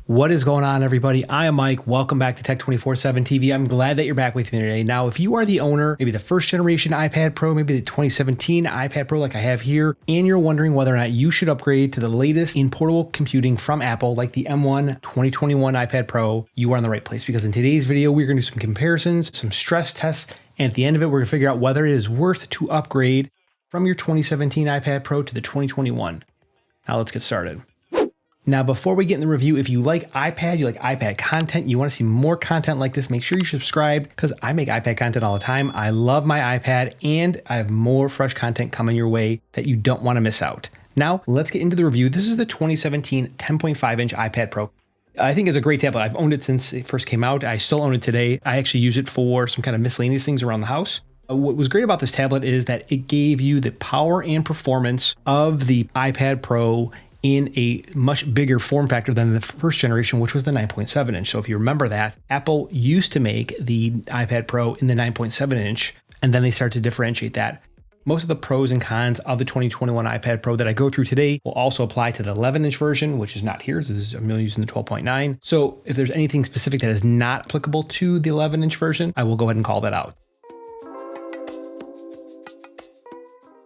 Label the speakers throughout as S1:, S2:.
S1: What is going on, everybody? I am Mike. Welcome back to Tech 24/7 TV. I'm glad that you're back with me today. Now, if you are the owner, maybe the first generation iPad Pro, maybe the 2017 iPad Pro like I have here, and you're wondering whether or not you should upgrade to the latest in portable computing from Apple, like the M1 2021 iPad Pro, you are in the right place, because in today's video, we're going to do some comparisons, some stress tests, and at the end of it, we're going to figure out whether it is worth to upgrade from your 2017 iPad Pro to the 2021. Now let's get started. Now, before we get in the review, if you like iPad, you like iPad content, you want to see more content like this, make sure you subscribe, because I make iPad content all the time. I love my iPad, and I have more fresh content coming your way that you don't want to miss out. Now, let's get into the review. This is the 2017 10.5-inch iPad Pro. I think it's a great tablet. I've owned it since it first came out. I still own it today. I actually use it for some kind of miscellaneous things around the house. What was great about this tablet is that it gave you the power and performance of the iPad Pro in a much bigger form factor than the first generation, which was the 9.7 inch. So if you remember that, Apple used to make the iPad Pro in the 9.7 inch, and then they started to differentiate that. Most of the pros and cons of the 2021 iPad Pro that I go through today will also apply to the 11-inch version, which is not here. I'm using the 12.9. So if there's anything specific that is not applicable to the 11-inch version, I will go ahead and call that out.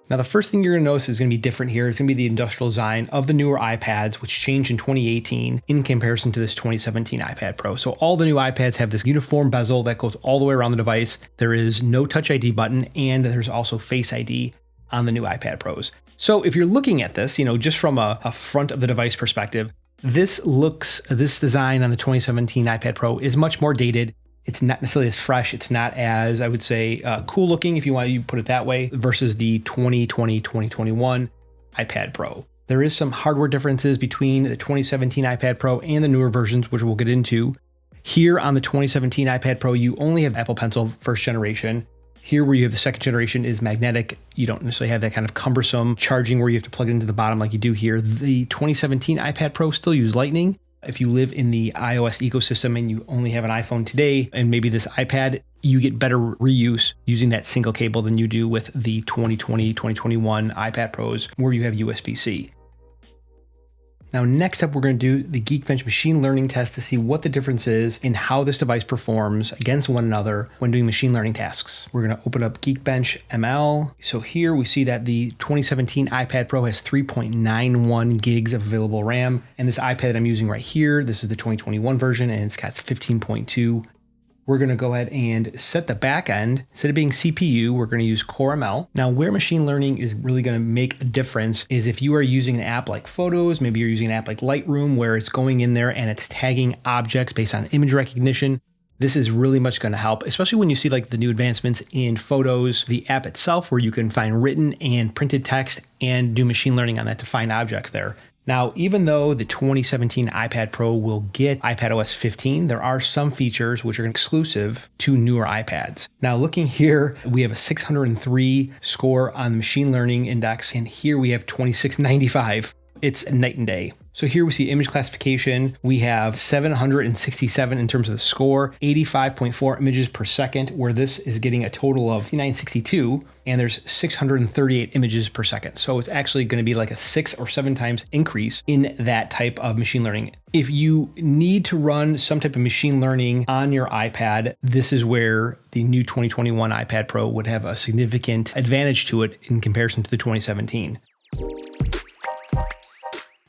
S1: Now, the first thing you're going to notice is going to be different here. It's going to be the industrial design of the newer iPads, which changed in 2018 in comparison to this 2017 iPad Pro. So all the new iPads have this uniform bezel that goes all the way around the device. There is no Touch ID button, and there's also Face ID on the new iPad Pros. So if you're looking at this, just from a front of the device perspective, this design on the 2017 iPad Pro is much more dated. It's not necessarily as fresh. It's not as, I would say, cool looking, if you want to put it that way, versus the 2020, 2021 iPad Pro. There is some hardware differences between the 2017 iPad Pro and the newer versions, which we'll get into. Here on the 2017 iPad Pro, you only have Apple Pencil first generation. Here where you have the second generation is magnetic. You don't necessarily have that kind of cumbersome charging where you have to plug it into the bottom like you do here. The 2017 iPad Pro still use Lightning. If you live in the iOS ecosystem and you only have an iPhone today and maybe this iPad, you get better reuse using that single cable than you do with the 2020, 2021 iPad Pros where you have USB-C. Now, next up, we're going to do the Geekbench machine learning test to see what the difference is in how this device performs against one another when doing machine learning tasks. We're going to open up Geekbench ML. So here we see that the 2017 iPad Pro has 3.91 gigs of available RAM. And this iPad that I'm using right here, this is the 2021 version, and it's got 15.2. We're going to go ahead and set the back end. Instead of being CPU, we're going to use Core ML. Now, where machine learning is really going to make a difference is if you are using an app like Photos, maybe you're using an app like Lightroom, where it's going in there and it's tagging objects based on image recognition. This is really much going to help, especially when you see like the new advancements in Photos, the app itself, where you can find written and printed text and do machine learning on that to find objects there. Now, even though the 2017 iPad Pro will get iPadOS 15, there are some features which are exclusive to newer iPads. Now, looking here, we have a 603 score on the machine learning index, and here we have 2695. It's night and day. So here we see image classification. We have 767 in terms of the score, 85.4 images per second, where this is getting a total of 962, and there's 638 images per second. So it's actually going to be like a 6 or 7 times increase in that type of machine learning. If you need to run some type of machine learning on your iPad, this is where the new 2021 iPad Pro would have a significant advantage to it in comparison to the 2017.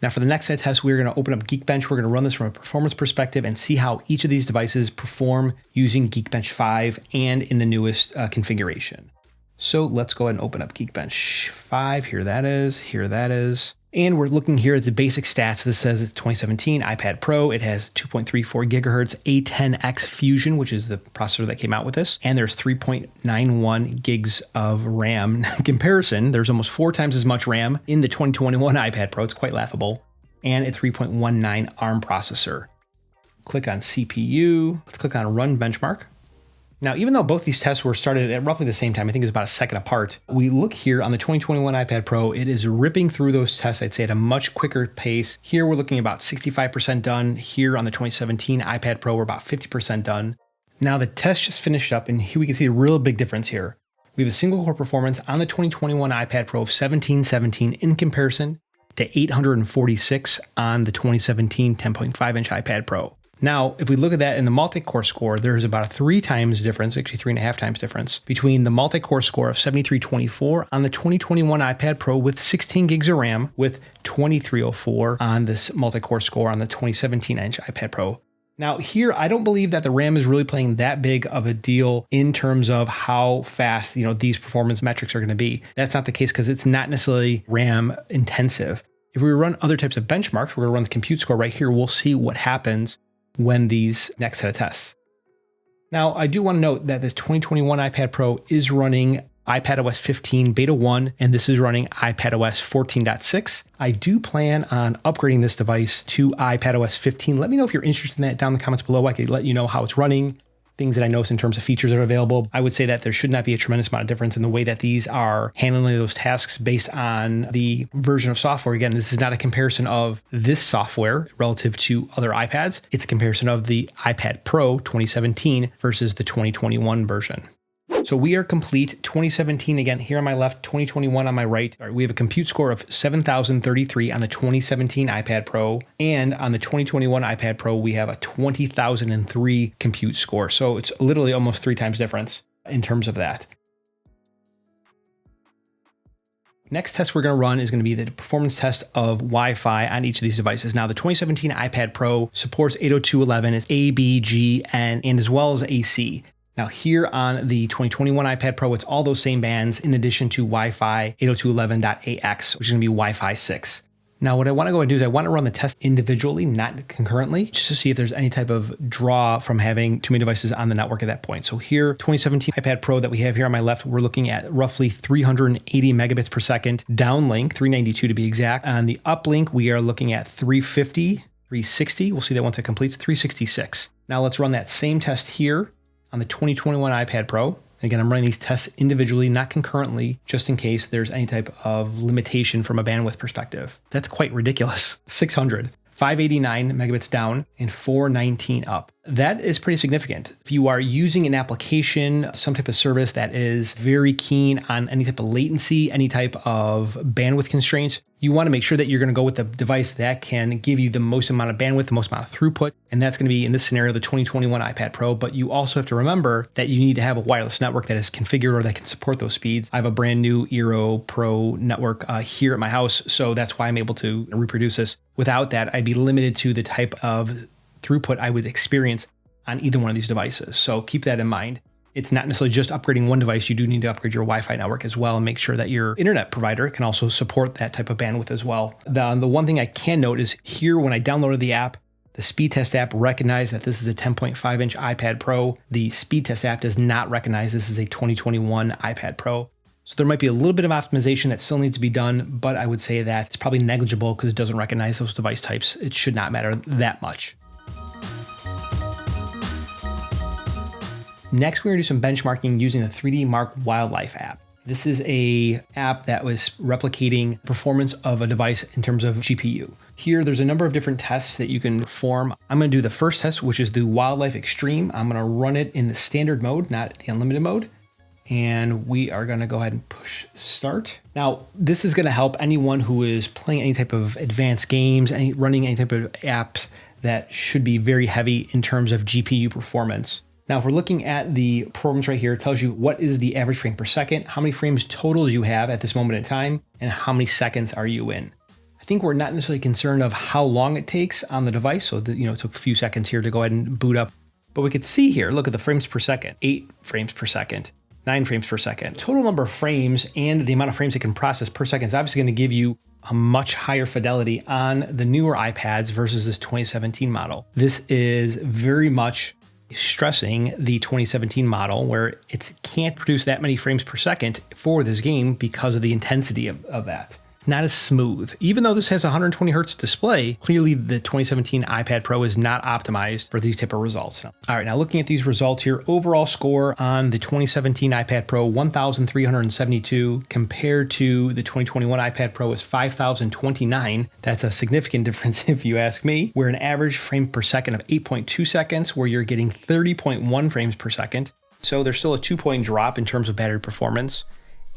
S1: Now, for the next set of tests, we're going to open up Geekbench. We're going to run this from a performance perspective and see how each of these devices perform using Geekbench 5 and in the newest configuration. So let's go ahead and open up Geekbench 5. Here that is. And we're looking here at the basic stats. This says it's 2017 iPad Pro. It has 2.34 gigahertz A10X Fusion, which is the processor that came out with this. And there's 3.91 gigs of RAM. In comparison, there's almost 4 times as much RAM in the 2021 iPad Pro. It's quite laughable. And a 3.19 ARM processor. Click on CPU. Let's click on Run Benchmark. Now, even though both these tests were started at roughly the same time, I think it was about a second apart, we look here on the 2021 iPad Pro, it is ripping through those tests, I'd say, at a much quicker pace. Here, we're looking about 65% done. Here on the 2017 iPad Pro, we're about 50% done. Now, the test just finished up, and here we can see a real big difference here. We have a single core performance on the 2021 iPad Pro of 1717 in comparison to 846 on the 2017 10.5-inch iPad Pro. Now, if we look at that in the multi-core score, there's about a 3 times difference, actually 3.5 times difference, between the multi-core score of 7324 on the 2021 iPad Pro with 16 gigs of RAM with 2304 on this multi-core score on the 2017-inch iPad Pro. Now here, I don't believe that the RAM is really playing that big of a deal in terms of how fast, these performance metrics are going to be. That's not the case because it's not necessarily RAM intensive. If we run other types of benchmarks, we're going to run the compute score right here. We'll see what happens when these next set of tests. Now, I do want to note that this 2021 iPad Pro is running iPadOS 15 Beta 1, and this is running iPadOS 14.6. I do plan on upgrading this device to iPadOS 15. Let me know if you're interested in that down in the comments below. I could let you know how it's running, things that I noticed in terms of features that are available. I would say that there should not be a tremendous amount of difference in the way that these are handling those tasks based on the version of software. Again, this is not a comparison of this software relative to other iPads. It's a comparison of the iPad Pro 2017 versus the 2021 version. So we are complete. 2017 again here on my left, 2021 on my right. All right, we have a compute score of 7,033 on the 2017 iPad Pro, and on the 2021 iPad Pro we have a 20,003 compute score. So it's literally almost 3 times difference in terms of that. Next test we're going to run is going to be the performance test of Wi-Fi on each of these devices. Now, the 2017 iPad Pro supports 802.11, it's A, B, G, and as well as AC. Now here on the 2021 iPad Pro, it's all those same bands in addition to Wi-Fi 802.11.ax, which is going to be Wi-Fi 6. Now what I want to go and do is I want to run the test individually, not concurrently, just to see if there's any type of draw from having too many devices on the network at that point. So here, 2017 iPad Pro that we have here on my left, we're looking at roughly 380 megabits per second downlink, 392 to be exact. On the uplink, we are looking at 350, 360. We'll see that once it completes, 366. Now let's run that same test here on the 2021 iPad Pro. Again, I'm running these tests individually, not concurrently, just in case there's any type of limitation from a bandwidth perspective. That's quite ridiculous. 600, 589 megabits down, and 419 up. That is pretty significant. If you are using an application, some type of service that is very keen on any type of latency, any type of bandwidth constraints, you want to make sure that you're going to go with the device that can give you the most amount of bandwidth, the most amount of throughput. And that's going to be, in this scenario, the 2021 iPad Pro. But you also have to remember that you need to have a wireless network that is configured or that can support those speeds. I have a brand new Eero Pro network here at my house, so that's why I'm able to reproduce this. Without that, I'd be limited to the type of throughput I would experience on either one of these devices. So keep that in mind. It's not necessarily just upgrading one device. You do need to upgrade your Wi-Fi network as well and make sure that your internet provider can also support that type of bandwidth as well. The one thing I can note is here when I downloaded the app, the speed test app recognized that this is a 10.5-inch iPad Pro. The speed test app does not recognize this is a 2021 iPad Pro. So there might be a little bit of optimization that still needs to be done, but I would say that it's probably negligible because it doesn't recognize those device types. It should not matter that much. Next, we're going to do some benchmarking using the 3D Mark Wildlife app. This is a app that was replicating performance of a device in terms of GPU. Here, there's a number of different tests that you can perform. I'm going to do the first test, which is the Wildlife Extreme. I'm going to run it in the standard mode, not the unlimited mode. And we are going to go ahead and push start. Now, this is going to help anyone who is playing any type of advanced games, running any type of apps that should be very heavy in terms of GPU performance. Now, if we're looking at the performance right here, it tells you what is the average frame per second, how many frames total do you have at this moment in time, and how many seconds are you in. I think we're not necessarily concerned of how long it takes on the device. So that, it took a few seconds here to go ahead and boot up. But we could see here, look at the frames per second, 8 frames per second, 9 frames per second. Total number of frames and the amount of frames it can process per second is obviously going to give you a much higher fidelity on the newer iPads versus this 2017 model. This is very much stressing the 2017 model where it can't produce that many frames per second for this game because of the intensity of that. Not as smooth. Even though this has a 120 hertz display, clearly the 2017 iPad Pro is not optimized for these type of results. All right, now looking at these results here, overall score on the 2017 iPad Pro, 1,372 compared to the 2021 iPad Pro is 5,029. That's a significant difference if you ask me. We're an average frame per second of 8.2 seconds where you're getting 30.1 frames per second. So there's still a 2-point drop in terms of battery performance.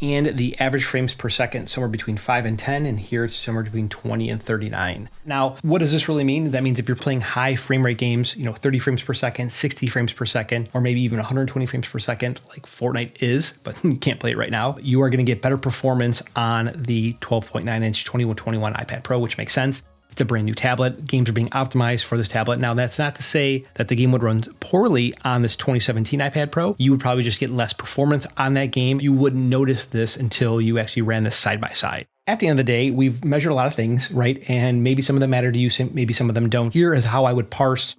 S1: and the average frames per second somewhere between 5 and 10, and here it's somewhere between 20 and 39. Now, what does this really mean? That means if you're playing high frame rate games, 30 frames per second, 60 frames per second, or maybe even 120 frames per second, like Fortnite is, but you can't play it right now, you are going to get better performance on the 12.9-inch 2121 iPad Pro, which makes sense. It's a brand new tablet. Games are being optimized for this tablet. Now, that's not to say that the game would run poorly on this 2017 iPad Pro. You would probably just get less performance on that game. You wouldn't notice this until you actually ran this side by side. At the end of the day, we've measured a lot of things, right? And maybe some of them matter to you, maybe some of them don't. Here is how I would parse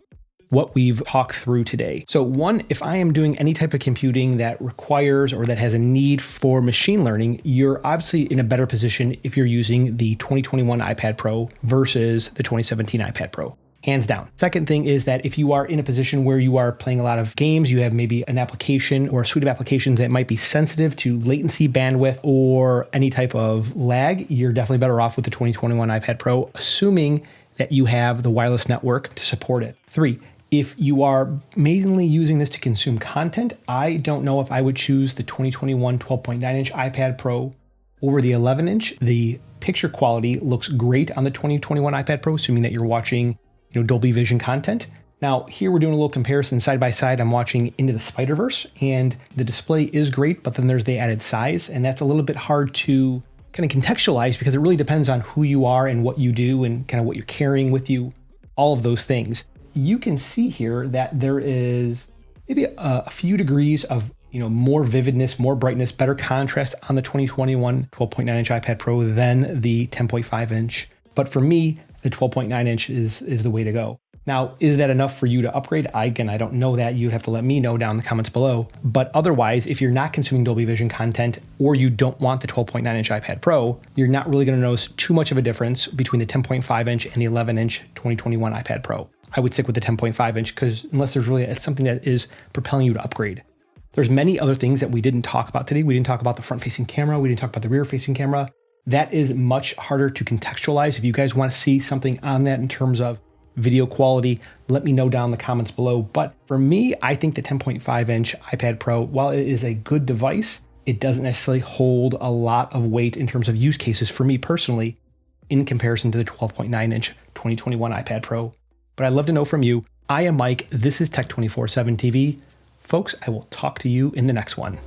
S1: what we've talked through today. So one, if I am doing any type of computing that requires or that has a need for machine learning, you're obviously in a better position if you're using the 2021 iPad Pro versus the 2017 iPad Pro. Hands down. Second thing is that if you are in a position where you are playing a lot of games, you have maybe an application or a suite of applications that might be sensitive to latency, bandwidth, or any type of lag, you're definitely better off with the 2021 iPad Pro, assuming that you have the wireless network to support it. 3, if you are mainly using this to consume content, I don't know if I would choose the 2021 12.9-inch iPad Pro over the 11-inch. The picture quality looks great on the 2021 iPad Pro, assuming that you're watching Dolby Vision content. Now, here we're doing a little comparison side by side. I'm watching Into the Spider-Verse, and the display is great, but then there's the added size, and that's a little bit hard to kind of contextualize because it really depends on who you are and what you do and kind of what you're carrying with you, all of those things. You can see here that there is maybe a few degrees of more vividness, more brightness, better contrast on the 2021 12.9-inch iPad Pro than the 10.5-inch. But for me, the 12.9-inch is the way to go. Now, is that enough for you to upgrade? Again, I don't know that. You'd have to let me know down in the comments below. But otherwise, if you're not consuming Dolby Vision content or you don't want the 12.9-inch iPad Pro, you're not really going to notice too much of a difference between the 10.5-inch and the 11-inch 2021 iPad Pro. I would stick with the 10.5-inch because unless there's really something that is propelling you to upgrade. There's many other things that we didn't talk about today. We didn't talk about the front-facing camera. We didn't talk about the rear-facing camera. That is much harder to contextualize. If you guys want to see something on that in terms of video quality, let me know down in the comments below. But for me, I think the 10.5-inch iPad Pro, while it is a good device, it doesn't necessarily hold a lot of weight in terms of use cases for me personally in comparison to the 12.9-inch 2021 iPad Pro. But I'd love to know from you. I am Mike. This is Tech 24/7 TV. Folks, I will talk to you in the next one.